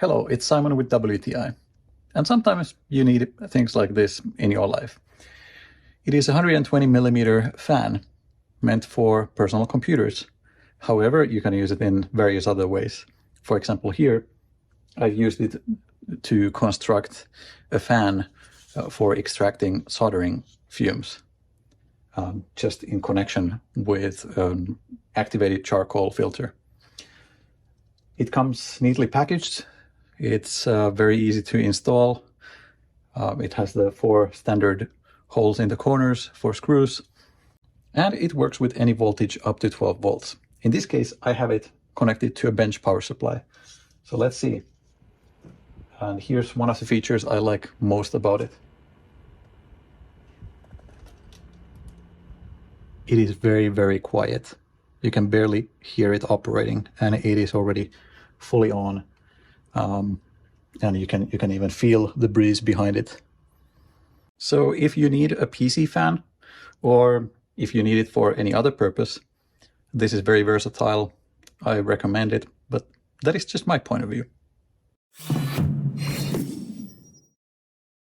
Hello, it's Simon with WTI. And sometimes you need things like this in your life. It is a 120 millimeter fan meant for personal computers. However, you can use it in various other ways. For example, here, I've used it to construct a fan for extracting soldering fumes, just in connection with an activated charcoal filter. It comes neatly packaged. It's very easy to install. It has the 4 standard holes in the corners for screws, and it works with any voltage up to 12 volts. In this case, I have it connected to a bench power supply. So let's see. And here's one of the features I like most about it. It is very, very quiet. You can barely hear it operating, and it is already fully on. And you can even feel the breeze behind it. So if you need a PC fan, or if you need it for any other purpose, this is very versatile. I recommend it, but that is just my point of view.